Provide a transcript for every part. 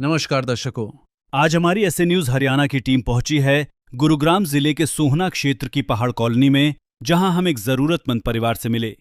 नमस्कार दर्शकों, आज हमारी ऐसे न्यूज हरियाणा की टीम पहुंची है गुरुग्राम जिले के सोहना क्षेत्र की पहाड़ कॉलोनी में, जहां हम एक जरूरतमंद परिवार से मिले।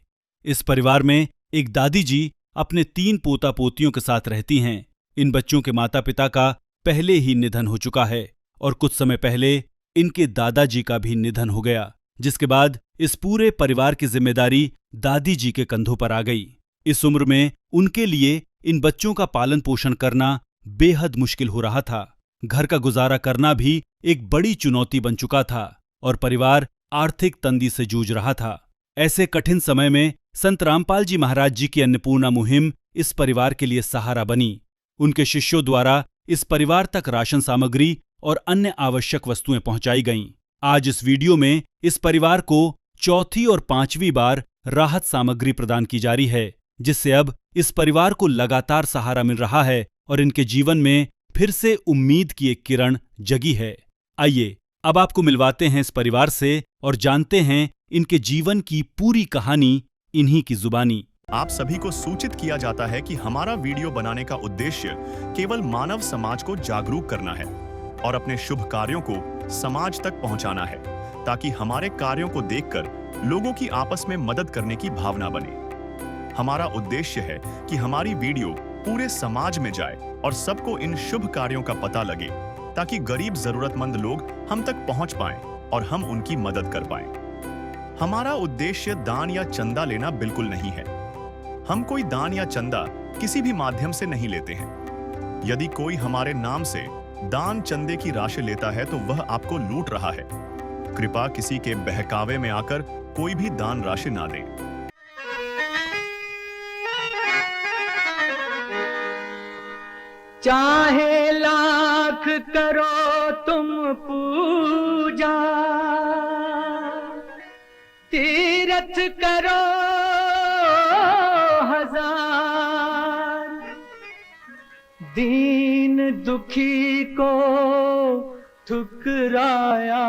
इस परिवार में एक दादी जी अपने 3 पोता पोतियों के साथ रहती हैं। इन बच्चों के माता पिता का पहले ही निधन हो चुका है और कुछ समय पहले इनके दादाजी का भी निधन हो गया, जिसके बाद इस पूरे परिवार की जिम्मेदारी दादी जी के कंधों पर आ गई। इस उम्र में उनके लिए इन बच्चों का पालन पोषण करना बेहद मुश्किल हो रहा था। घर का गुजारा करना भी एक बड़ी चुनौती बन चुका था और परिवार आर्थिक तंगी से जूझ रहा था। ऐसे कठिन समय में संत रामपाल जी महाराज जी की अन्नपूर्णा मुहिम इस परिवार के लिए सहारा बनी। उनके शिष्यों द्वारा इस परिवार तक राशन सामग्री और अन्य आवश्यक वस्तुएं पहुंचाई गईं। आज इस वीडियो में इस परिवार को चौथी और 5वीं बार राहत सामग्री प्रदान की जा रही है, जिससे अब इस परिवार को लगातार सहारा मिल रहा है और इनके जीवन में फिर से उम्मीद की एक किरण जगी है। आइए अब आपको मिलवाते हैं इस परिवार से और जानते हैं इनके जीवन की पूरी कहानी इन्हीं की जुबानी। आप सभी को सूचित किया जाता है कि हमारा वीडियो बनाने का उद्देश्य केवल मानव समाज को जागरूक करना है और अपने शुभ कार्यों को समाज तक पहुंचाना है, ताकि हमारे कार्यों को देखकर लोगों की आपस में मदद करने की भावना बने। हमारा उद्देश्य है कि हमारी वीडियो पूरे समाज में जाए और सबको इन शुभ कार्यों का पता लगे, ताकि गरीब जरूरतमंद लोग हम तक पहुंच पाएं और हम उनकी मदद कर पाएं। हमारा उद्देश्य दान या चंदा लेना बिल्कुल नहीं है। हम कोई दान या चंदा किसी भी माध्यम से नहीं लेते हैं। यदि कोई हमारे नाम से दान चंदे की राशि लेता है तो वह आपको लूट रहा है। कृपया किसी के बहकावे में आकर कोई भी दान राशि ना दें। चाहे लाख करो तुम पूजा, तीर्थ करो हजार, दीन दुखी को ठुकराया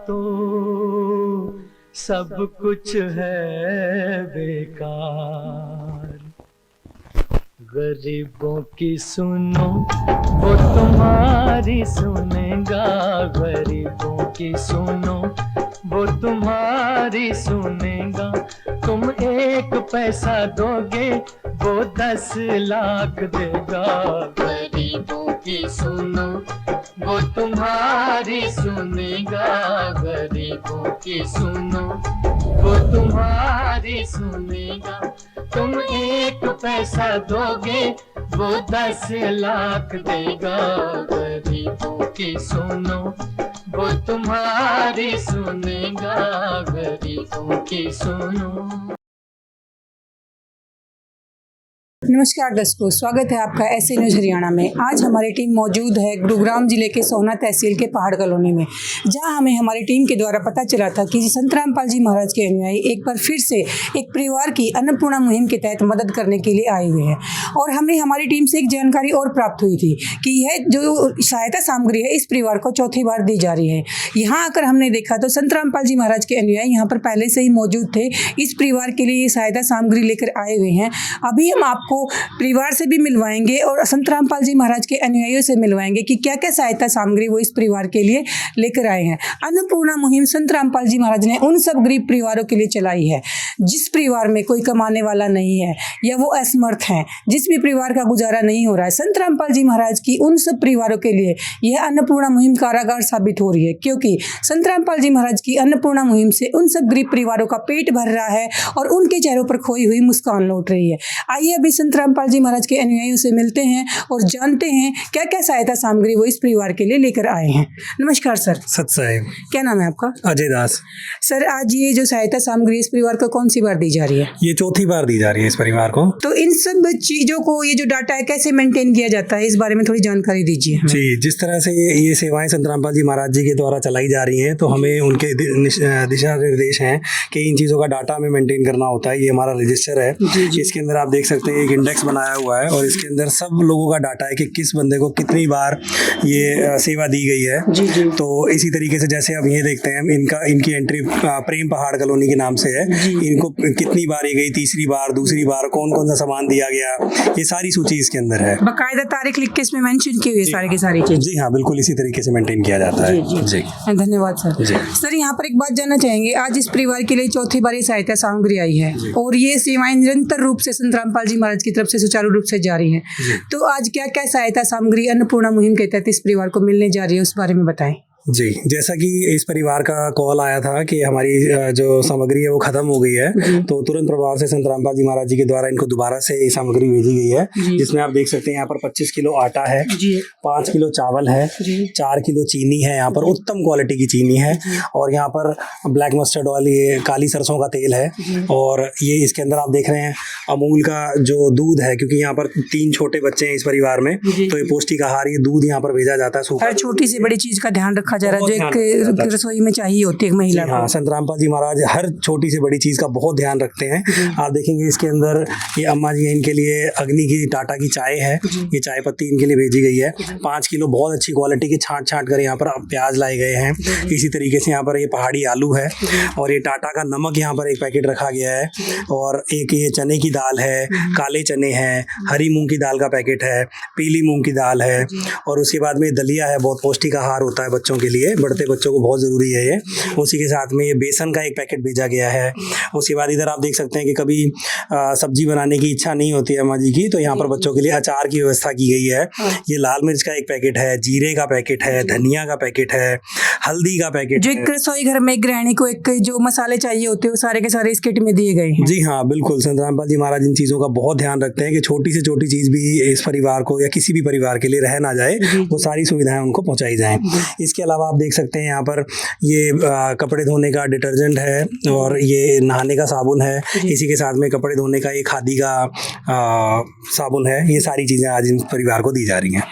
तो सब कुछ है बेकार। गरीबों की सुनो वो तुम्हारी सुनेगा, गरीबों की सुनो वो तुम्हारी सुनेगा। तुम 1 पैसा दोगे वो 10 लाख देगा। गरीबों की सुनो वो तुम्हारी सुनेगा, गरीबों की सुनो वो तुम्हारी सुनेगा। तुम 1 पैसा दोगे वो 10 लाख देगा। गरीबों की सुनो वो तुम्हारी सुनेगा, गरीबों की सुनो। नमस्कार दर्शकों, स्वागत है आपका ऐसे न्यूज हरियाणा में। आज हमारी टीम मौजूद है गुरुग्राम जिले के सोहना तहसील के पहाड़ कॉलोनी में, जहां हमें हमारी टीम के द्वारा पता चला था कि संत रामपाल जी महाराज के अनुयायी एक बार फिर से एक परिवार की अन्नपूर्णा मुहिम के तहत मदद करने के लिए आए हुए हैं। और हमें हमारी टीम से एक जानकारी और प्राप्त हुई थी कि यह जो सहायता सामग्री है इस परिवार को चौथी बार दी जा रही है। यहाँ आकर हमने देखा तो संत रामपाल जी महाराज के अनुयायी यहाँ पर पहले से ही मौजूद थे। इस परिवार के लिए ये सहायता सामग्री लेकर आए हुए हैं। अभी हम आपको परिवार से भी मिलवाएंगे और संत रामपाल जी महाराज के अनुयायियों से मिलवाएंगे कि क्या क्या सहायता सामग्री वो इस परिवार के लिए लेकर आए हैं। अन्नपूर्णा मुहिम संत रामपाल जी महाराज ने उन सब गरीब परिवारों के लिए चलाई है जिस परिवार में कोई कमाने वाला नहीं है या वो असमर्थ हैं, जिस भी परिवार का गुजारा नहीं हो रहा है। संत रामपाल जी महाराज की उन सब परिवारों के लिए यह अन्नपूर्णा मुहिम कारागार साबित हो रही है, क्योंकि संत रामपाल जी महाराज की अन्नपूर्णा मुहिम से उन सब गरीब परिवारों का पेट भर रहा है और उनके चेहरों पर खोई हुई मुस्कान लौट रही है। आइए अभी संत रामपाल जी महाराज के अनुयायियों से मिलते हैं और जानते हैं क्या क्या सहायता सामग्री वो इस परिवार के लिए लेकर आए हैं। नमस्कार सर। सत साहेब। क्या नाम है आपका? अजय दास। सर, आज ये जो सहायता सामग्री इस परिवार को कौन सी बार दी जा रही है? ये चौथी बार दी जा रही है इस परिवार को। तो इन सब चीजों को, ये जो डाटा है, कैसे मेंटेन किया जाता है, इस बारे में थोड़ी जानकारी दीजिए हमें। जी, जिस तरह से ये सेवाएं संत रामपाल जी महाराज जी के द्वारा चलाई जा रही हैं, तो हमें उनके दिशा निर्देश हैं कि इन चीज़ों का डाटा हमें मेंटेन करना होता है। ये हमारा रजिस्टर है, इसके अंदर आप देख सकते हैं इंडेक्स बनाया हुआ है और इसके अंदर सब लोगों का डाटा है कि किस बंदे को कितनी बार ये सेवा दी गई है। जी जी। तो इसी तरीके से जैसे अब ये देखते हैं इनकी एंट्री प्रेम पहाड़ कॉलोनी के नाम से है। इनको कितनी बार ये गई, तीसरी बार, दूसरी बार, कौन कौन सा सामान दिया गया, ये सारी सूची इसके अंदर है। बाकायदा तारीख लिख के इसमें मेंशन की हुई है सारी की सारी चीज। जी हाँ, बिल्कुल इसी तरीके से मेंटेन किया जाता है। जी धन्यवाद सर। जी। सर यहाँ पर एक बात जानना चाहेंगे, आज इस परिवार के लिए चौथी बार ये सहायता सामग्री आई है और ये सेवाएं निरंतर रूप से संत रामपाल जी महाराज की तरफ से सुचारू रूप से जारी है। तो आज क्या क्या सहायता सामग्री अन्नपूर्णा मुहिम के तहत इस परिवार को मिलने जा रही है, उस बारे में बताएं। जी, जैसा कि इस परिवार का कॉल आया था कि हमारी जो सामग्री है वो खत्म हो गई है, तो तुरंत प्रभाव से संत रामपाल जी महाराज जी के द्वारा इनको दोबारा से ये सामग्री भेजी गई है, जिसमें आप देख सकते हैं यहाँ पर 25 किलो आटा है, 5 किलो चावल है, 4 किलो चीनी है, यहाँ पर उत्तम क्वालिटी की चीनी है, और यहाँ पर ब्लैक मस्टर्ड ऑयल, ये काली सरसों का तेल है, और ये इसके अंदर आप देख रहे हैं अमूल का जो दूध है, क्योंकि यहाँ पर 3 छोटे बच्चे हैं इस परिवार में, तो ये पौष्टिक आहार, ये दूध यहाँ पर भेजा जाता है। हर छोटी से बड़ी चीज का ध्यान रखा जा रहा है जो एक रसोई में चाहिए होती है एक महिला को। हाँ, संत रामपाल जी महाराज हर छोटी से बड़ी चीज का बहुत ध्यान रखते हैं। आप देखेंगे इसके अंदर ये अम्मा जी हैं, इनके लिए अग्नि की टाटा की चाय है, ये चाय पत्ती इनके लिए भेजी गई है। 5 किलो बहुत अच्छी क्वालिटी के छांट कर यहाँ पर प्याज लाए गए हैं। इसी तरीके से यहाँ पर ये पहाड़ी आलू है, और ये टाटा का नमक यहाँ पर एक पैकेट रखा गया है, और एक ये चने की दाल है, काले चने हैं, हरी मूंग की दाल का पैकेट है, पीली मूंग की दाल है, और उसके बाद में दलिया है, बहुत पौष्टिक आहार होता है बच्चों के लिए, बढ़ते बच्चों को बहुत ज़रूरी है ये। उसी के साथ में ये बेसन का एक पैकेट भेजा गया है। उसके बाद इधर आप देख सकते हैं कि कभी सब्जी बनाने की इच्छा नहीं होती है अम्मा जी की, तो यहाँ पर बच्चों के लिए अचार की व्यवस्था की गई है। ये लाल मिर्च का एक पैकेट है, जीरे का पैकेट है, धनिया का पैकेट है, हल्दी का पैकेट जो है। एक रसोई घर में एक गृहिणी को एक जो मसाले चाहिए होते हैं वो सारे के सारे इस किट में दिए गए हैं। जी हाँ, बिल्कुल। संत रामपाल जी महाराज इन चीज़ों का बहुत ध्यान रखते हैं कि छोटी से छोटी चीज़ भी इस परिवार को या किसी भी परिवार के लिए रह ना जाए, वो सारी सुविधाएं उनको पहुंचाई जाएं। इसके अलावा आप देख सकते हैं यहाँ पर ये कपड़े धोने का डिटर्जेंट है, और ये नहाने का साबुन है, इसी के साथ में कपड़े धोने का ये खादी का साबुन है। ये सारी चीज़ें आज इन परिवार को दी जा रही हैं।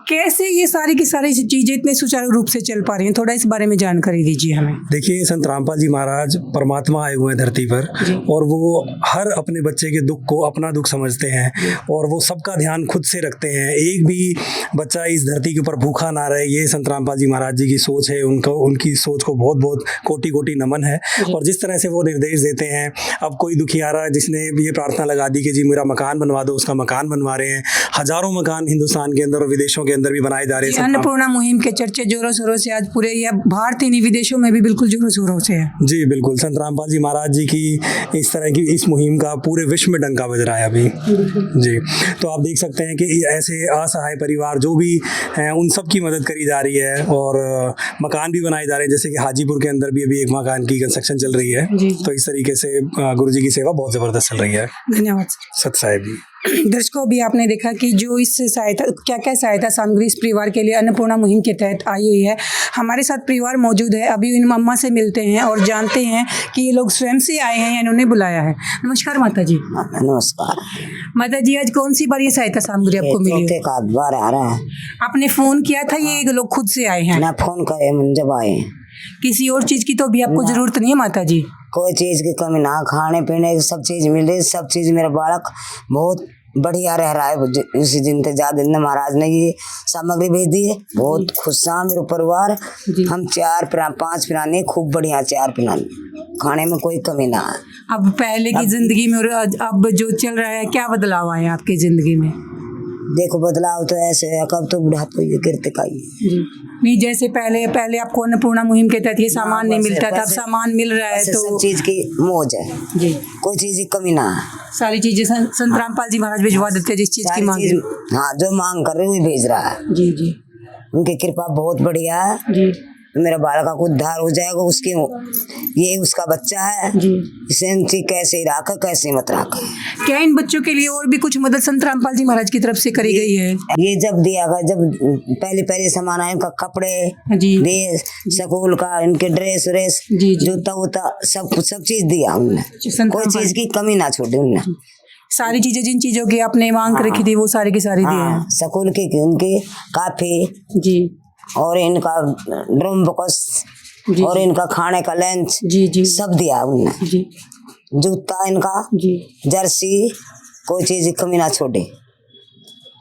कैसे ये सारी की सारी चीजें इतने सुचारू रूप से चल पा रही हैं, थोड़ा इस बारे में जानकारी दीजिए हमें। देखिए, संत रामपाल जी महाराज परमात्मा आए हुए हैं धरती पर, और वो हर अपने बच्चे के दुख को अपना दुख समझते हैं, और वो सबका ध्यान खुद से रखते हैं। एक भी बच्चा इस धरती के ऊपर भूखा ना रहे, ये संत रामपाल जी महाराज जी की सोच है। उनकी सोच को बहुत बहुत कोटि कोटि नमन है। और जिस तरह से वो निर्देश देते हैं, अब कोई दुखियारा जिसने ये प्रार्थना लगा दी कि जी मेरा मकान बनवा दो, उसका मकान बनवा रहे हैं। हजारों मकान हिंदुस्तान के अंदर और विदेशों के अंदर भी बनाए जा रहे हैं। अन्नपूर्णा मुहिम के चर्चे जोरों शोरों से आज पूरे या भारत ही नहीं विदेशों में भी बिल्कुल जोरों शोरों से है। जी बिल्कुल, संत रामपाल जी महाराज जी की इस तरह की इस मुहिम का पूरे विश्व में डंका बज रहा है अभी। जी, तो आप देख सकते हैं कि ऐसे असहाय परिवार जो भी हैं उन सब की मदद करी जा रही है, और मकान भी बनाए जा रहे हैं। जैसे कि हाजीपुर के अंदर भी अभी एक मकान की कंस्ट्रक्शन चल रही है। तो इस तरीके से गुरु जी की सेवा बहुत जबरदस्त चल रही है। धन्यवाद सत साहिब जी। दर्शकों, भी आपने देखा कि जो इस सहायता क्या क्या सहायता सामग्री इस परिवार के लिए अन्नपूर्णा मुहिम के तहत आई हुई है। हमारे साथ परिवार मौजूद है, अभी इन मम्मा से मिलते हैं और जानते हैं कि ये लोग स्वयं से आए हैं या इन्होंने बुलाया है। नमस्कार माता जी। नमस्कार माता जी, आज कौन सी बार ये सहायता सामग्री आपको मिली है? चौथे का बार आ रहा है। आपने फोन किया था, ये लोग खुद से आए हैं? ना फोन करे मन जब आए। किसी और चीज की तो भी आपको जरूरत नहीं है माता जी? कोई चीज की कमी ना, खाने पीने की सब चीज मिल रही, सब चीज। मेरा बालक बहुत बढ़िया रह रहा है। उसी दिन से ज्यादा महाराज ने ये सामग्री भेज दी है, बहुत खुश है मेरा परिवार। हम 4-5 पिराने, खूब बढ़िया 4 पिराने, खाने में कोई कमी ना है। अब पहले की जिंदगी में और अब जो चल रहा है, क्या बदलाव आया आपकी जिंदगी में? देखो बदलाव तो ऐसे है, कब तो बुढ़ापे गिरते का ही नहीं, जैसे पहले आपको अन्नपूर्णा मुहिम के तहत ये सामान नहीं मिलता था, अब सामान मिल रहा है, तो सब चीज की मौज है जी, कोई चीज की कमी ना है। सारी चीजें संत रामपाल जी महाराज भिजवा देते हैं जिस चीज की मांग है। हाँ, जो मांग कर रहे हैं वो भेज रहा है। जी जी, उनकी कृपा बहुत बढ़िया है जी। मेरा बालक का उद्धार हो जाएगा। उसकी ये उसका बच्चा है जी, इसे कैसे रखे कैसे मत रखे। क्या इन बच्चों के लिए और भी कुछ मदद संत रामपाल जी महाराज की तरफ से करी गई है? ये जब दिया गया, जब पहले सामान आया, इनका कपड़े जी, ड्रेस, स्कूल का इनके ड्रेस व्रेस, जी, जी। जूता वूता सब चीज दिया उनने, संत कोई रामपाल चीज की कमी ना छोड़ी उनने। सारी चीजें जिन चीजों की आपने मांग कर रखी थी वो सारी की सारी दी है। स्कूल की उनकी काफी जी, और इनका ड्रम बॉक्स और इनका खाने का लंच जी जी, सब दिया उनने। जी, जूता इनका, जी, जर्सी कोई चीज़ की कमी ना छोड़े।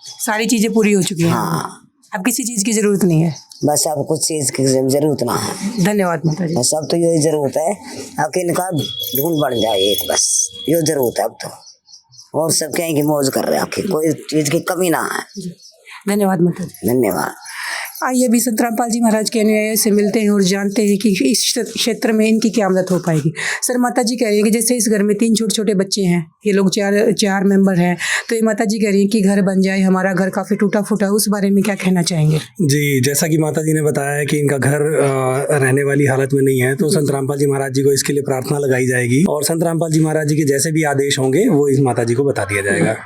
सारी चीज़ें पूरी हो चुकी हैं। हाँ, अब किसी चीज़ की ज़रूरत नहीं है। बस अब कुछ चीज़ की जरूरत ना है। धन्यवाद माता जी। बस अब तो यही जरूरत है अब कि इनका ढूंढ बढ़ जाए एक, बस ये जरूरत है अब तो। और सब कहीं की मौज कर रहे हैं, आखिर कोई चीज़ की कमी ना है। धन्यवाद माता जी। धन्यवाद। आइए अभी संत रामपाल जी महाराज के अनुयायियों से मिलते हैं और जानते हैं कि इस क्षेत्र में इनकी क्या मदद हो पाएगी। सर, माता जी कह रही है कि जैसे इस घर में 3 छोटे छोटे बच्चे हैं, ये लोग चार मेंबर हैं, तो ये माता जी कह रही है कि घर बन जाए, हमारा घर काफ़ी टूटा फूटा, उस बारे में क्या कहना चाहेंगे? जी, जैसा कि माता जी ने बताया है कि इनका घर रहने वाली हालत में नहीं है, तो संत रामपाल जी महाराज जी को इसके लिए प्रार्थना लगाई जाएगी और संत रामपाल जी महाराज जी के जैसे भी आदेश होंगे वो इस माता जी को बता दिया जाएगा।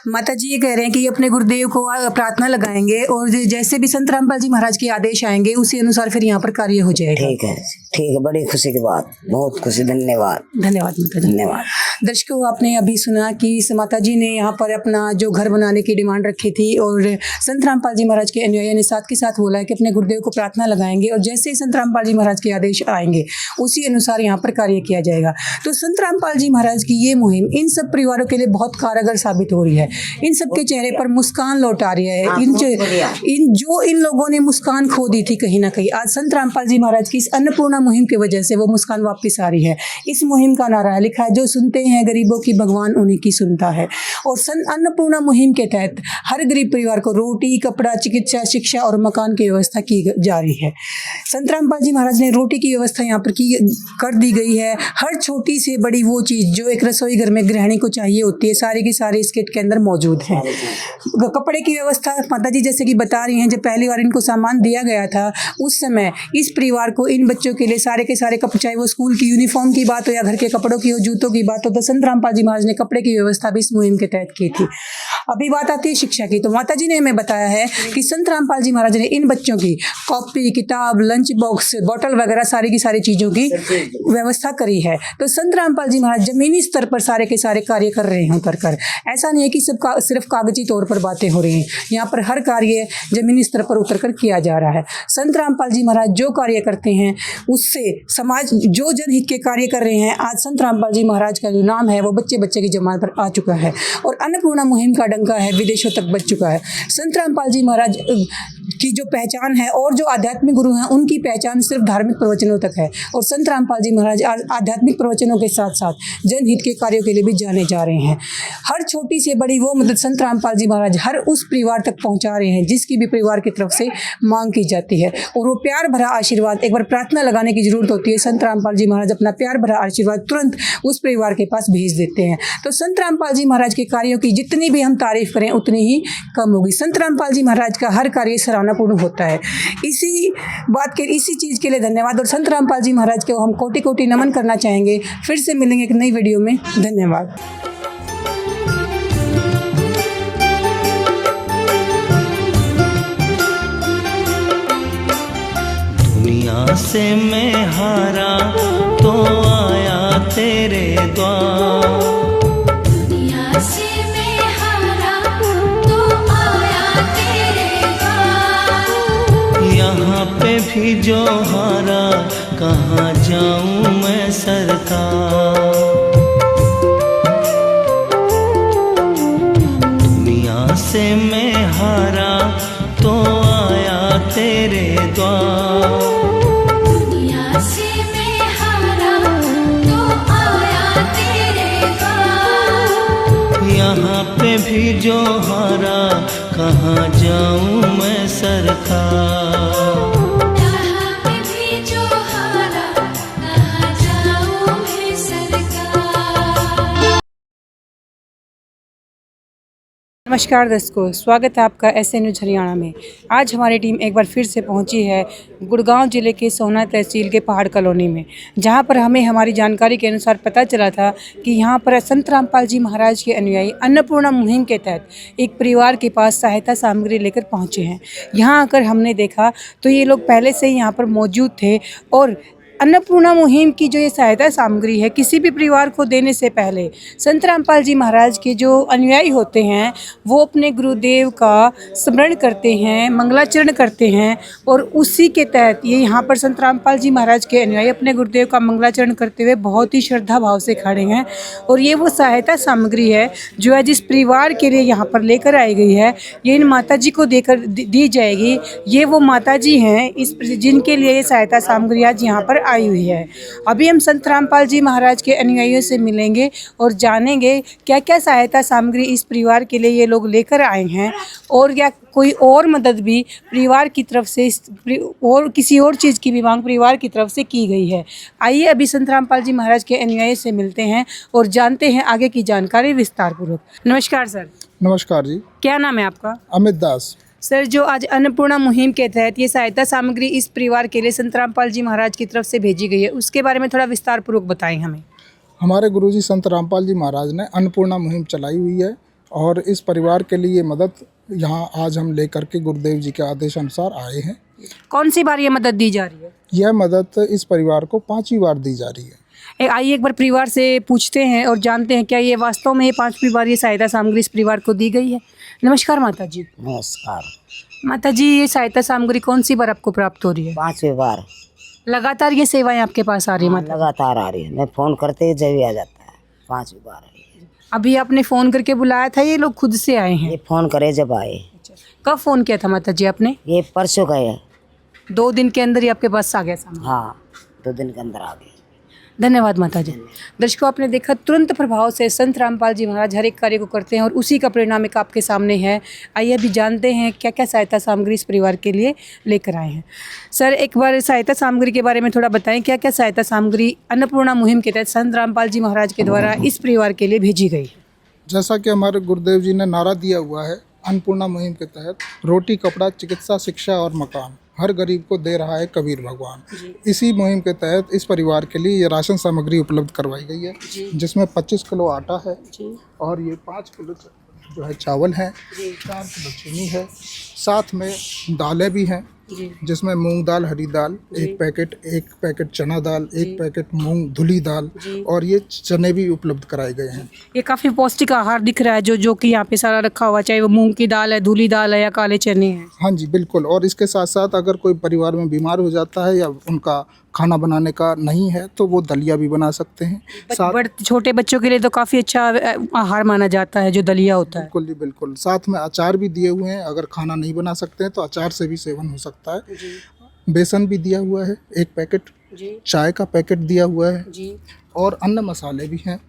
माता जी ये कह रहे हैं कि अपने गुरुदेव को प्रार्थना लगाएंगे और जैसे भी संत रामपाल जी महाराज के आदेश आएंगे उसी अनुसार फिर यहाँ पर कार्य हो जाएगा। ठीक है, बड़ी खुशी की बात, बहुत खुशी। धन्यवाद। धन्यवाद माता जी। धन्यवाद। दर्शकों, आपने अभी सुना कि माता जी ने यहाँ पर अपना जो घर बनाने की डिमांड रखी थी और संत रामपाल जी महाराज के अनुयायियों ने साथ के साथ बोला है कि अपने गुरुदेव को प्रार्थना लगाएंगे और जैसे ही संत रामपाल जी महाराज के आदेश आएंगे उसी अनुसार यहाँ पर कार्य किया जाएगा। तो संत रामपाल जी महाराज की ये मुहिम इन सब परिवारों के लिए बहुत कारगर साबित हो रही है। इन सब के चेहरे पर मुस्कान लौट आ रही है। इन लोगों ने मुस्कान खो दी थी कहीं ना कहीं, आज संत रामपाल जी महाराज की इस अन्नपूर्णा मुहिम की वजह से वो मुस्कान वापस आ रही है। इस मुहिम का नारा लिखा है, जो सुनते हैं गरीबों की भगवान उन्हीं की सुनता है। और अन्नपूर्णा मुहिम के तहत हर गरीब परिवार को रोटी, कपड़ा, चिकित्सा, शिक्षा और मकान की व्यवस्था की जा रही है। संत रामपाल जी महाराज ने रोटी की व्यवस्था यहाँ पर कर दी गई है। हर छोटी से बड़ी वो चीज़ जो एक रसोई घर में गृहिणी को चाहिए होती है, सारी की सारी इस किट के अंदर मौजूद है। कपड़े की व्यवस्था माता जी जैसे कि बता रही हैं, जब पहली बार इनको सामान दिया गया था उस समय इस परिवार को, इन बच्चों के लिए सारे के सारे कपड़े, चाहे वो स्कूल की यूनिफॉर्म की बात हो या घर के कपड़ों की हो, जूतों की बात हो, तो संत रामपाल जी महाराज ने कपड़े की व्यवस्था भी इस मुहिम के तहत की थी। अभी बात आती है शिक्षा की, तो माता जी ने हमें बताया है कि संत रामपाल जी महाराज ने इन बच्चों की कॉपी, किताब, लंच बॉक्स, बॉटल वगैरह सारी की सारी चीज़ों की व्यवस्था करी है। तो संत रामपाल जी महाराज जमीनी स्तर पर सारे के सारे कार्य कर रहे हैं उतर कर। ऐसा नहीं है कि सिर्फ कागजी तौर पर बातें हो रही हैं, यहाँ पर हर कार्य जमीनी स्तर पर उतरकर किया जा रहा है। संत रामपाल जी महाराज जो कार्य करते हैं उससे समाज जो जनहित के कार्य कर रहे हैं, आज संत रामपाल जी महाराज का जो नाम है वो बच्चे बच्चे की जमात पर आ चुका है और अन्नपूर्णा मुहिम का डंका है विदेशों तक बच चुका है। संत रामपाल जी महाराज की जो पहचान है और जो आध्यात्मिक गुरु हैं उनकी पहचान सिर्फ धार्मिक प्रवचनों तक है और संत रामपाल जी महाराज आध्यात्मिक प्रवचनों के साथ साथ जनहित के कार्यों के लिए भी जाने जा रहे हैं। हर छोटी से बड़ी वो मदद संत रामपाल जी महाराज हर उस परिवार तक पहुंचा रहे हैं जिसकी भी परिवार की तरफ से मांग की जाती है और वो प्यार भरा आशीर्वाद, एक बार प्रार्थना लगाने की जरूरत होती है, संत रामपाल जी महाराज अपना प्यार भरा आशीर्वाद तुरंत उस परिवार के पास भेज देते हैं। तो संत रामपाल जी महाराज के कार्यों की जितनी भी हम तारीफ करें उतनी ही कम होगी। संत रामपाल जी महाराज का हर कार्य सराहनापूर्ण होता है। इसी चीज़ के लिए धन्यवाद और संत रामपाल जी महाराज को हम कोटि कोटि नमन करना चाहेंगे। फिर से मिलेंगे एक नई वीडियो में। धन्यवाद। दुनिया से मैं हारा तो आया तेरे द्वार, दुनिया से मैं हारा तो आया तेरे द्वार। यहाँ पे भी जो हारा कहाँ जाऊँ मैं सरकार। दुनिया से मैं हारा तो आया तेरे द्वार, दुनिया से मैं हारा तो आया तेरे द्वार। यहाँ पे भी जो हारा कहाँ जाऊँ मैं सरकार। यहाँ पे भी जो हारा कहाँ जाऊँ मैं सरकार। नमस्कार दर्शकों, स्वागत है आपका ऐसे न्यूज हरियाणा में। आज हमारी टीम एक बार फिर से पहुंची है गुड़गांव जिले के सोहना तहसील के पहाड़ कॉलोनी में, जहां पर हमें हमारी जानकारी के अनुसार पता चला था कि यहां पर संत रामपाल जी महाराज के अनुयायी अन्नपूर्णा मुहिम के तहत एक परिवार के पास सहायता सामग्री लेकर पहुंचे हैं। यहां आकर हमने देखा तो ये लोग पहले से ही यहाँ पर मौजूद थे और अन्नपूर्णा मुहिम की जो ये सहायता सामग्री है, किसी भी परिवार को देने से पहले संत रामपाल जी महाराज के जो अनुयायी होते हैं वो अपने गुरुदेव का स्मरण करते हैं, मंगलाचरण करते हैं और उसी के तहत ये यहाँ पर संत रामपाल जी महाराज के अनुयायी अपने गुरुदेव का मंगलाचरण करते हुए बहुत ही श्रद्धा भाव से खड़े हैं। और ये वो सहायता सामग्री है जो है जिस परिवार के लिए यहाँ पर लेकर आई गई है, ये इन माता जी को देकर दी जाएगी। ये वो माता जी हैं इस जिनके लिए ये सहायता सामग्री आज यहाँ पर आई हुई है। अभी हम संत रामपाल जी महाराज के अनुयायियों से मिलेंगे और जानेंगे क्या क्या सहायता सामग्री इस परिवार के लिए ये लोग लेकर आए हैं और या कोई और मदद भी परिवार की तरफ से और किसी और चीज़ की भी मांग परिवार की तरफ से की गई है। आइए अभी संत रामपाल जी महाराज के अनुयायी से मिलते हैं और जानते हैं आगे की जानकारी विस्तार पूर्वक। नमस्कार सर। नमस्कार जी। क्या नाम है आपका? अमित दास। सर, जो आज अन्नपूर्णा मुहिम के तहत ये सहायता सामग्री इस परिवार के लिए संत रामपाल जी महाराज की तरफ से भेजी गई है, उसके बारे में थोड़ा विस्तार पूर्वक बताएं हमें। हमारे गुरुजी संत रामपाल जी महाराज ने अन्नपूर्णा मुहिम चलाई हुई है और इस परिवार के लिए मदद यहाँ आज हम लेकर के गुरुदेव जी के आदेश अनुसार आए हैं। कौन सी बार ये मदद दी जा रही है? यह मदद इस परिवार को 5वीं बार दी जा रही है। आइए एक बार परिवार से पूछते हैं और जानते हैं क्या ये वास्तव में 5वीं बार ये सहायता सामग्री इस परिवार को दी गई है। नमस्कार माता जी। नमस्कार माता जी, ये सहायता सामग्री कौन सी बार आपको प्राप्त हो रही है? 5वीं बार। लगातार ये सेवाएं आपके पास आ रही है? माता लगातार आ रही है, मैं फ़ोन करते ही जब आ जाता है। 5वीं बार है। अभी आपने फ़ोन करके बुलाया था, ये लोग खुद से आए हैं? ये फ़ोन करे जब आए। कब फ़ोन किया था माता जी आपने? ये परसों का है। 2 दिन के अंदर ही आपके पास आ गया सामान? हाँ, 2 दिन के अंदर आ गए। धन्यवाद माता जी। दर्शकों, आपने देखा तुरंत प्रभाव से संत रामपाल जी महाराज हर एक कार्य को करते हैं और उसी का परिणाम एक आपके सामने है। आइए अभी जानते हैं क्या क्या सहायता सामग्री इस परिवार के लिए लेकर आए हैं। सर, एक बार सहायता सामग्री के बारे में थोड़ा बताएं, क्या क्या सहायता सामग्री अन्नपूर्णा मुहिम के तहत संत रामपाल जी महाराज के द्वारा इस परिवार के लिए भेजी गई? जैसा कि हमारे गुरुदेव जी ने नारा दिया हुआ है, अन्नपूर्णा मुहिम के तहत रोटी, कपड़ा, चिकित्सा, शिक्षा और मकान हर गरीब को दे रहा है कबीर भगवान। इसी मुहिम के तहत इस परिवार के लिए ये राशन सामग्री उपलब्ध करवाई गई है, जिसमें 25 किलो आटा है और ये 5 किलो जो है चावल है, 4 किलो चीनी है, साथ में दालें भी हैं, जिसमें मूंग दाल, हरी दाल 1 पैकेट चना दाल, 1 पैकेट मूंग धुली दाल और ये चने भी उपलब्ध कराए गए हैं। ये काफ़ी पौष्टिक आहार दिख रहा है जो कि यहाँ पे सारा रखा हुआ, चाहे वो मूंग की दाल है, धुली दाल है या काले चने हैं। हाँ जी, बिल्कुल। और इसके साथ साथ अगर कोई परिवार में बीमार हो जाता है या उनका खाना बनाने का नहीं है तो वो दलिया भी बना सकते हैं। छोटे बच्चों के लिए तो काफ़ी अच्छा आहार माना जाता है जो दलिया होता है। बिल्कुल जी, बिल्कुल। साथ में अचार भी दिए हुए हैं, अगर खाना नहीं बना सकते हैं तो अचार से भी सेवन हो सकता है। बेसन भी दिया हुआ है 1 पैकेट, चाय का पैकेट दिया हुआ है और अन्य मसाले भी हैं।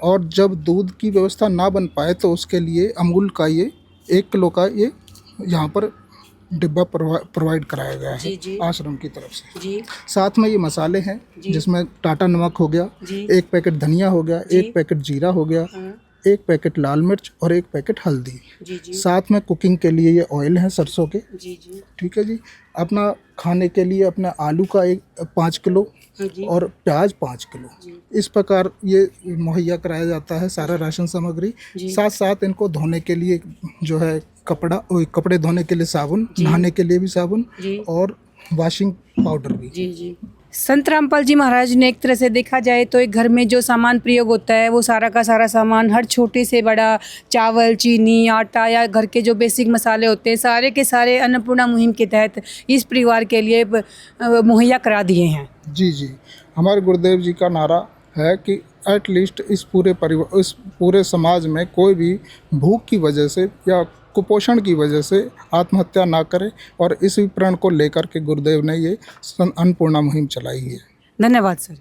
और जब दूध की व्यवस्था ना बन पाए तो उसके लिए अमूल का ये 1 किलो का ये यहाँ पर डिब्बा प्रोवाइड कराया गया है आश्रम की तरफ से। साथ में ये मसाले हैं, जिसमें टाटा नमक हो गया, 1 पैकेट धनिया हो गया, 1 पैकेट जीरा हो गया, 1 पैकेट लाल मिर्च और 1 पैकेट हल्दी। साथ में कुकिंग के लिए ये ऑयल है सरसों के। ठीक है जी। अपना खाने के लिए अपना आलू का 5 किलो और प्याज 5 किलो, इस प्रकार ये मुहैया कराया जाता है सारा राशन सामग्री। साथ साथ इनको धोने के लिए जो है कपड़े धोने के लिए साबुन, नहाने के लिए भी साबुन और वॉशिंग पाउडर भी। संत रामपाल जी महाराज ने एक तरह से देखा जाए तो एक घर में जो सामान प्रयोग होता है वो सारा का सारा सामान, हर छोटे से बड़ा, चावल, चीनी, आटा या घर के जो बेसिक मसाले होते हैं, सारे के सारे अन्नपूर्णा मुहिम के तहत इस परिवार के लिए मुहैया करा दिए हैं। जी, हमारे गुरुदेव जी का नारा है कि एटलीस्ट इस पूरे समाज में कोई भी भूख की वजह से या कुपोषण की वजह से आत्महत्या ना करे, और इस प्रण को लेकर के गुरुदेव ने ये अन्नपूर्णा मुहिम चलाई है। धन्यवाद सर।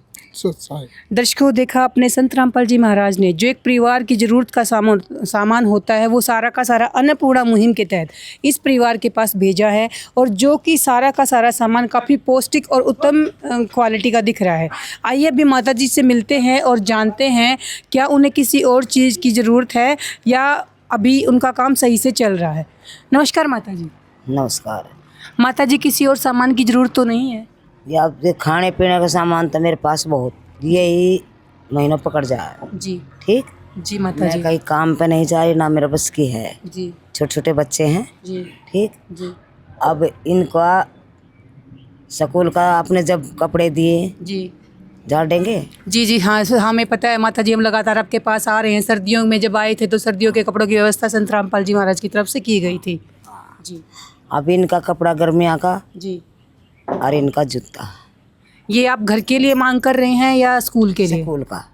दर्शकों, देखा अपने संत रामपाल जी महाराज ने जो एक परिवार की ज़रूरत का सामान होता है वो सारा का सारा अन्नपूर्णा मुहिम के तहत इस परिवार के पास भेजा है, और जो कि सारा का सारा सामान काफ़ी पौष्टिक और उत्तम क्वालिटी का दिख रहा है। आइए अभी माता जी से मिलते हैं और जानते हैं क्या उन्हें किसी और चीज़ की ज़रूरत है या अभी उनका काम सही से चल रहा है। नमस्कार माता जी। नमस्कार। माता जी, किसी और सामान की ज़रूरत तो नहीं है? या खाने पीने का सामान तो मेरे पास बहुत, यही महीनों पकड़ जाए जी। ठीक जी माता जी। मैं कहीं काम पे नहीं जा रही, ना मेरे बस की है जी। छोटे छोटे बच्चे हैं जी। ठीक जी। अब इनका स्कूल का आपने जब कपड़े दिए जी झाड़ देंगे। जी जी हाँ हमें पता है माता जी, हम लगातार आपके पास आ रहे हैं। सर्दियों में जब आए थे तो सर्दियों के कपड़ों की व्यवस्था संत रामपाल जी महाराज की तरफ से की गई थी। जी अब इनका कपड़ा गर्मियाँ का जी, और इनका जूता ये आप घर के लिए मांग कर रहे हैं या स्कूल के लिए? स्कूल का।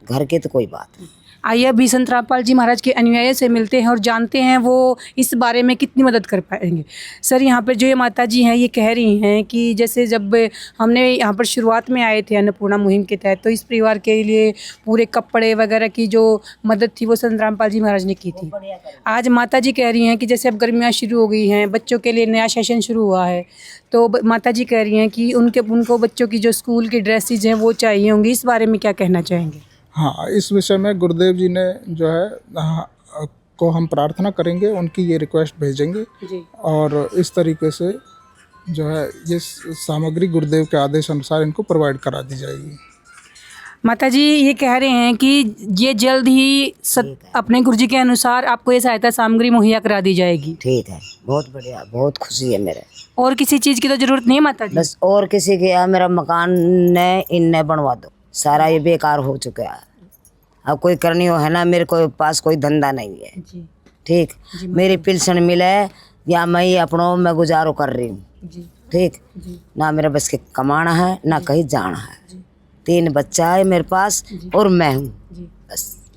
घर के तो कोई बात नहीं। आइए अभी संत रामपाल जी महाराज के अनुयायी से मिलते हैं और जानते हैं वो इस बारे में कितनी मदद कर पाएंगे। सर, यहाँ पर जो ये माता जी हैं ये कह रही हैं कि जैसे जब हमने यहाँ पर शुरुआत में आए थे अन्नपूर्णा मुहिम के तहत, तो इस परिवार के लिए पूरे कपड़े वगैरह की जो मदद थी वो संत रामपाल जी महाराज ने की थी। आज माता जी कह रही हैं कि जैसे अब गर्मियाँ शुरू हो गई हैं, बच्चों के लिए नया सेशन शुरू हुआ है, तो माता जी कह रही हैं कि उनको बच्चों की जो स्कूल की ड्रेसेज हैं वो चाहिए होंगी। इस बारे में क्या कहना चाहेंगे? हाँ, इस विषय में गुरुदेव जी ने जो है को हम प्रार्थना करेंगे, उनकी ये रिक्वेस्ट भेजेंगे जी। और इस तरीके से जो है ये सामग्री गुरुदेव के आदेश अनुसार इनको प्रोवाइड करा दी जाएगी। माता जी ये कह रहे हैं कि ये जल्द ही अपने गुरुजी के अनुसार आपको ये सहायता सामग्री मुहैया करा दी जाएगी। ठीक है, बहुत बढ़िया, बहुत खुशी है मेरे। और किसी चीज़ की तो ज़रूरत नहीं है माता जी? बस और किसी के यहाँ मेरा मकान ने इनने बनवा दो, सारा ये बेकार हो चुका है। अब कोई करनी हो है ना, मेरे को पास कोई धंधा नहीं है जी ठीक। मेरी पेंशन मिले या मैं अपनों में गुजारो कर रही हूँ ठीक। ना मेरा बस के कमाना है ना कहीं जाना है। 3 बच्चा है मेरे पास और मैं हूँ, बस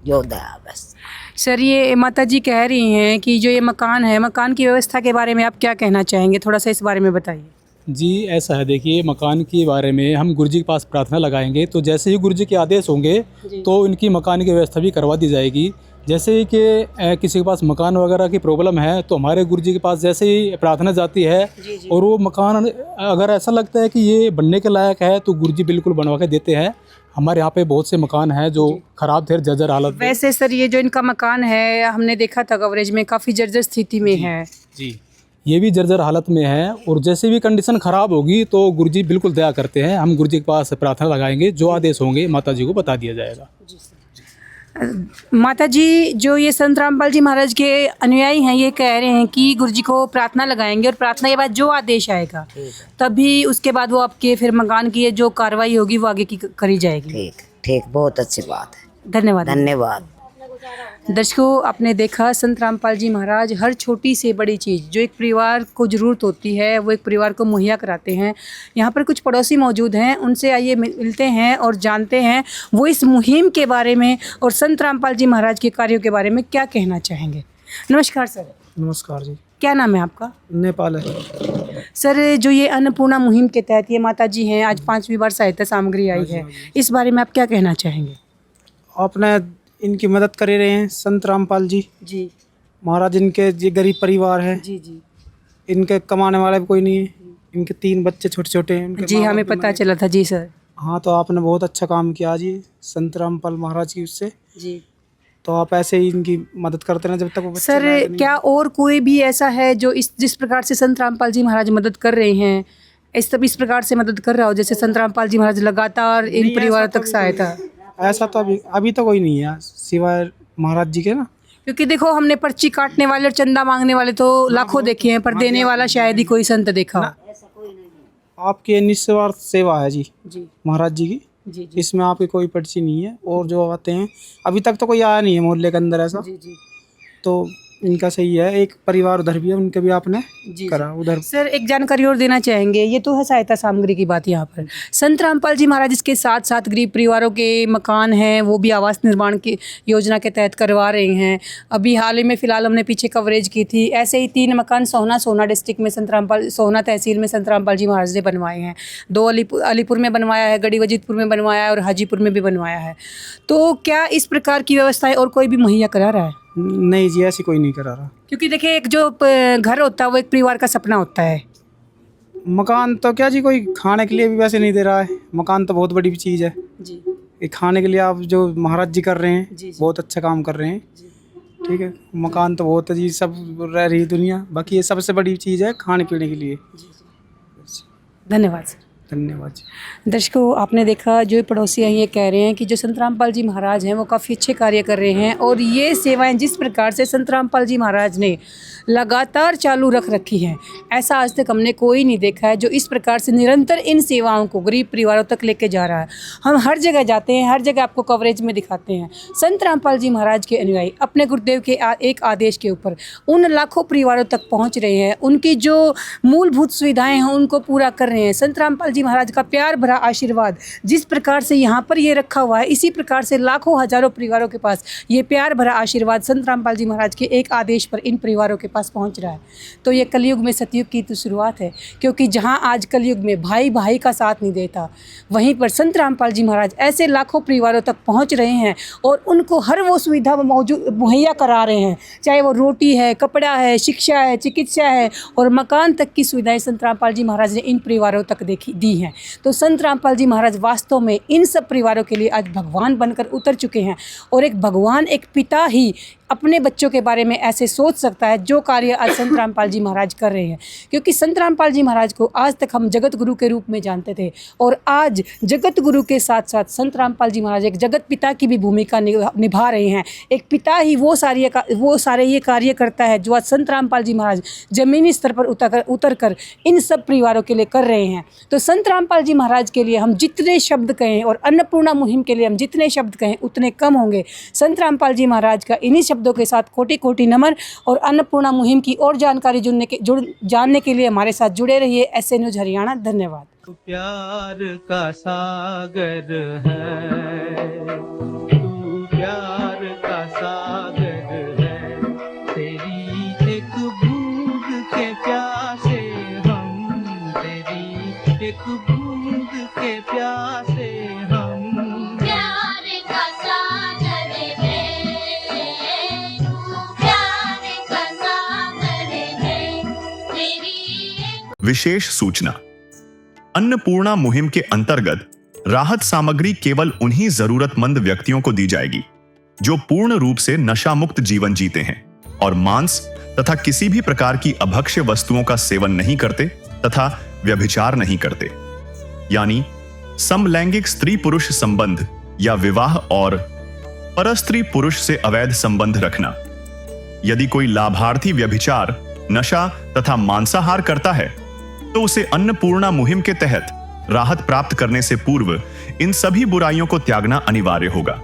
योद्धा है बस। सर, ये माता जी कह रही हैं कि जो ये मकान है, मकान की व्यवस्था के बारे में आप क्या कहना चाहेंगे? थोड़ा सा इस बारे में बताइए। जी ऐसा है, देखिए मकान के बारे में हम गुरुजी के पास प्रार्थना लगाएंगे तो जैसे ही गुरुजी के आदेश होंगे तो इनकी मकान की व्यवस्था भी करवा दी जाएगी। जैसे ही कि किसी के पास मकान वगैरह की प्रॉब्लम है तो हमारे गुरुजी के पास जैसे ही प्रार्थना जाती है और वो मकान अगर ऐसा लगता है कि ये बनने के लायक है तो गुरुजी बिल्कुल बनवा के देते हैं। हमारे यहाँ पे बहुत से मकान हैं जो ख़राब थे, जर्जर हालत में। वैसे सर, ये जो इनका मकान है हमने देखा था कवरेज में, काफ़ी जर्जर स्थिति में है। जी, ये भी जर्जर हालत में है और जैसे भी कंडीशन ख़राब होगी तो गुरुजी बिल्कुल दया करते हैं। हम गुरुजी के पास प्रार्थना लगाएंगे, जो आदेश होंगे माता जी को बता दिया जाएगा। माता जी, जो ये संत रामपाल जी महाराज के अनुयायी हैं ये कह रहे हैं कि गुरुजी को प्रार्थना लगाएंगे और प्रार्थना के बाद जो आदेश आएगा तभी उसके बाद वो आपके फिर मकान की जो कार्रवाई होगी वो आगे की करी जाएगी। ठीक ठीक, बहुत अच्छी बात है। धन्यवाद। धन्यवाद। दर्शकों, आपने देखा संत रामपाल जी महाराज हर छोटी से बड़ी चीज़ जो एक परिवार को ज़रूरत होती है वो एक परिवार को मुहैया कराते हैं। यहाँ पर कुछ पड़ोसी मौजूद हैं, उनसे आइए मिलते हैं और जानते हैं वो इस मुहिम के बारे में और संत रामपाल जी महाराज के कार्यों के बारे में क्या कहना चाहेंगे। नमस्कार सर। नमस्कार जी। क्या नाम है आपका? नेपाल है सर, जो ये अन्नपूर्णा मुहिम के तहत ये माता जी हैं, आज 5वीं बार सहायता सामग्री आई है, इस बारे में आप क्या कहना चाहेंगे? आपने इनकी मदद कर रहे हैं संत रामपाल जी महाराज। इनके ये गरीब परिवार है जी, इनके कमाने वाले भी कोई नहीं है। इनके 3 बच्चे छोटे छोटे हैं जी, हमें पता चला था जी सर। हाँ, तो आपने बहुत अच्छा काम किया जी संत रामपाल महाराज की उससे जी। तो आप ऐसे ही इनकी मदद करते रहें जब तक वो सर, क्या और कोई भी ऐसा है जो जिस प्रकार से संत रामपाल जी महाराज मदद कर रहे हैं, इस प्रकार से मदद कर रहा हो जैसे संत रामपाल जी महाराज लगातार इन परिवारों तक सहायता? ऐसा तो अभी तो कोई नहीं है सिवाय महाराज जी के ना। क्योंकि देखो, हमने पर्ची काटने वाले और चंदा मांगने वाले तो लाखों देखे हैं, पर देने वाला शायद ही कोई संत देखा हो। आपकी निस्वार्थ सेवा है जी महाराज जी की। जी। इसमें आपकी कोई पर्ची नहीं है। और जो आते हैं, अभी तक तो कोई आया नहीं है मोहल्ले के अंदर ऐसा। तो इनका सही है। एक परिवार उधर भी है, उनके भी आपने करा उधर। सर, एक जानकारी और देना चाहेंगे, ये तो है सहायता सामग्री की बात। यहाँ पर संत रामपाल जी महाराज इसके साथ साथ गरीब परिवारों के मकान हैं वो भी आवास निर्माण की योजना के तहत करवा रहे हैं। अभी हाल ही में फ़िलहाल हमने पीछे कवरेज की थी, ऐसे ही 3 मकान सोहना डिस्ट्रिक्ट में सोहना तहसील में संत रामपाल जी महाराज ने बनवाए हैं। 2 अलीपुर में बनवाया है, गढ़ी वजीदपुर में बनवाया है और हाजीपुर में भी बनवाया है। तो क्या इस प्रकार की व्यवस्थाएँ और कोई भी मुहैया करा रहा है? नहीं जी, ऐसी कोई नहीं करा रहा। क्योंकि देखिए, एक जो घर होता है वो एक परिवार का सपना होता है। मकान तो क्या जी, कोई खाने के लिए भी वैसे नहीं दे रहा है। मकान तो बहुत बड़ी चीज़ है जी। ये खाने के लिए आप जो महाराज जी कर रहे हैं बहुत अच्छा काम कर रहे हैं। ठीक है, मकान तो बहुत जी, सब रह रही दुनिया, बाकी ये सबसे बड़ी चीज़ है खाने पीने के लिए। धन्यवाद सर। धन्यवाद। दर्शकों, आपने देखा जो पड़ोसी हैं ये कह रहे हैं कि जो संत रामपाल जी महाराज हैं वो काफ़ी अच्छे कार्य कर रहे हैं, और ये सेवाएं जिस प्रकार से संत रामपाल जी महाराज ने लगातार चालू रख रखी हैं, ऐसा आज तक हमने कोई नहीं देखा है जो इस प्रकार से निरंतर इन सेवाओं को गरीब परिवारों तक लेके जा रहा है। हम हर जगह जाते हैं, हर जगह आपको कवरेज में दिखाते हैं। संत रामपाल जी महाराज के अनुयायी अपने गुरुदेव के एक आदेश के ऊपर उन लाखों परिवारों तक पहुँच रहे हैं, उनकी जो मूलभूत सुविधाएँ हैं उनको पूरा कर रहे हैं। संत रामपाल जी महाराज का प्यार भरा आशीर्वाद जिस प्रकार से यहाँ पर ये रखा हुआ है, इसी प्रकार से लाखों हजारों परिवारों के पास ये प्यार भरा आशीर्वाद संत रामपाल जी महाराज के एक आदेश पर इन परिवारों के पास पहुँच रहा है। तो ये कलयुग में सतयुग की तो शुरुआत है, क्योंकि जहाँ आज कलयुग में भाई भाई का साथ नहीं देता, वहीं पर संत रामपाल जी महाराज ऐसे लाखों परिवारों तक पहुँच रहे हैं और उनको हर वो सुविधा मौजूद मुहैया करा रहे हैं, चाहे वो रोटी है, कपड़ा है, शिक्षा है, चिकित्सा है और मकान तक की सुविधाएं संत रामपाल जी महाराज ने इन परिवारों तक दी हैं। तो संत रामपाल जी महाराज वास्तव में इन सब परिवारों के लिए आज भगवान बनकर उतर चुके हैं, और एक भगवान, एक पिता ही अपने बच्चों के बारे में ऐसे सोच सकता है जो कार्य आज संत रामपाल जी महाराज कर रहे हैं। क्योंकि संत रामपाल जी महाराज को आज तक हम जगत गुरु के रूप में जानते थे, और आज जगत गुरु के साथ साथ संत रामपाल जी महाराज एक जगत पिता की भी भूमिका निभा रहे हैं। एक पिता ही वो सारे ये कार्य करता है जो आज संत रामपाल जी महाराज जमीनी स्तर पर उतर कर इन सब परिवारों के लिए कर रहे हैं। तो संत रामपाल जी महाराज के लिए हम जितने शब्द कहें और अन्नपूर्णा मुहिम के लिए हम जितने शब्द कहें उतने कम होंगे। संत रामपाल जी महाराज का इन्हीं शब्दों के साथ कोटि कोटि नमन, और अन्नपूर्णा मुहिम की और जानकारी जानने के लिए हमारे साथ जुड़े रहिए ऐसे न्यूज़ हरियाणा। धन्यवाद। प्यार का सागर है, तू प्यार का सागर है, तेरी एक बूंद के प्यासे हम, तेरी एक बूंद के प्यासे हम। प्यार का सागर है, तू प्यार का सागर है, तेरी। विशेष सूचना। अन्नपूर्णा मुहिम के अंतर्गत राहत सामग्री केवल उन्हीं जरूरतमंद व्यक्तियों को दी जाएगी जो पूर्ण रूप से नशा मुक्त जीवन जीते हैं और मांस तथा किसी भी प्रकार की अभक्ष्य वस्तुओं का सेवन नहीं करते तथा व्यभिचार नहीं करते, यानी समलैंगिक स्त्री पुरुष संबंध या विवाह और परस्त्री पुरुष से अवैध संबंध रखना। यदि कोई लाभार्थी व्यभिचार, नशा तथा मांसाहार करता है तो उसे अन्नपूर्णा मुहिम के तहत राहत प्राप्त करने से पूर्व इन सभी बुराइयों को त्यागना अनिवार्य होगा।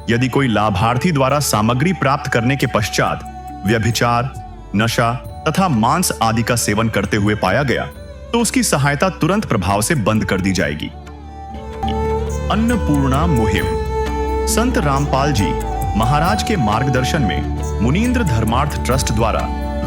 यदि कोई लाभार्थी द्वारा सामग्री प्राप्त करने के पश्चात व्यभिचार, नशा तथा मांस आदि का सेवन करते हुए पाया गया तो उसकी सहायता तुरंत प्रभाव से बंद कर दी जाएगी। अन्नपूर्णा मुहिम संत रामपाल जी महाराज के मार्गदर्शन में मुनींद्र धर्मार्थ ट्रस्ट द्वारा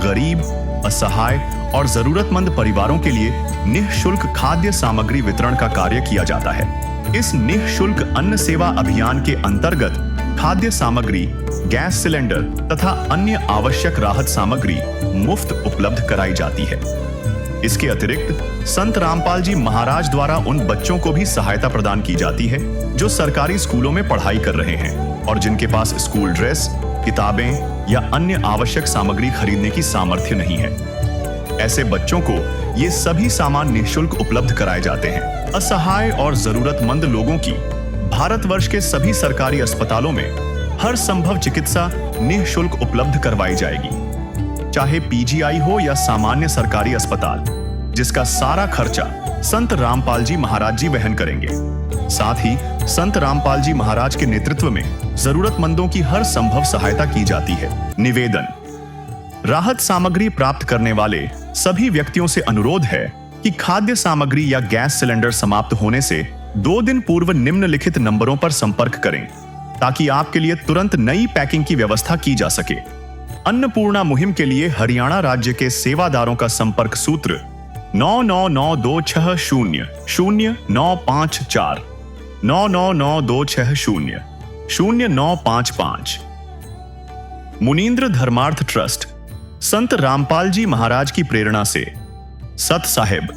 गरीब, असहाय और जरूरतमंद परिवारों के लिए निःशुल्क खाद्य सामग्री वितरण का कार्य किया जाता है। इस निःशुल्क अन्न सेवा अभियान के अंतर्गत खाद्य सामग्री, गैस सिलेंडर तथा अन्य आवश्यक राहत सामग्री मुफ्त उपलब्ध कराई जाती है। इसके अतिरिक्त संत रामपाल जी महाराज द्वारा उन बच्चों को भी सहायता प्रदान की जाती है जो सरकारी स्कूलों में पढ़ाई कर रहे हैं और जिनके पास स्कूल ड्रेस, किताबें या अन्य आवश्यक सामग्री खरीदने की सामर्थ्य नहीं है। ऐसे बच्चों को ये सभी सामान निःशुल्क उपलब्ध कराए जाते हैं। असहाय और जरूरतमंद लोगों की भारतवर्ष के सभी सरकारी अस्पतालों में हर संभव चिकित्सा निःशुल्क उपलब्ध करवाई जाएगी, चाहे पीजीआई हो या सामान्य सरकारी अस्पताल, जिसका सारा खर्चा संत रामपाल जी महाराज जी वहन करेंगे। साथ ही संत रामपाल जी महाराज के नेतृत्व में जरूरतमंदों की हर संभव सहायता की जाती है। निवेदन। राहत सामग्री प्राप्त करने वाले सभी व्यक्तियों से अनुरोध है कि खाद्य सामग्री या गैस सिलेंडर समाप्त होने से 2 दिन पूर्व निम्नलिखित नंबरों पर संपर्क करें ताकि आपके लिए तुरंत नई पैकिंग की व्यवस्था की जा सके। अन्नपूर्णा मुहिम के लिए हरियाणा राज्य के सेवादारों का संपर्क सूत्र 9992600954 9992600955। मुनींद्र धर्मार्थ ट्रस्ट संत रामपाल जी महाराज की प्रेरणा से सत साहिब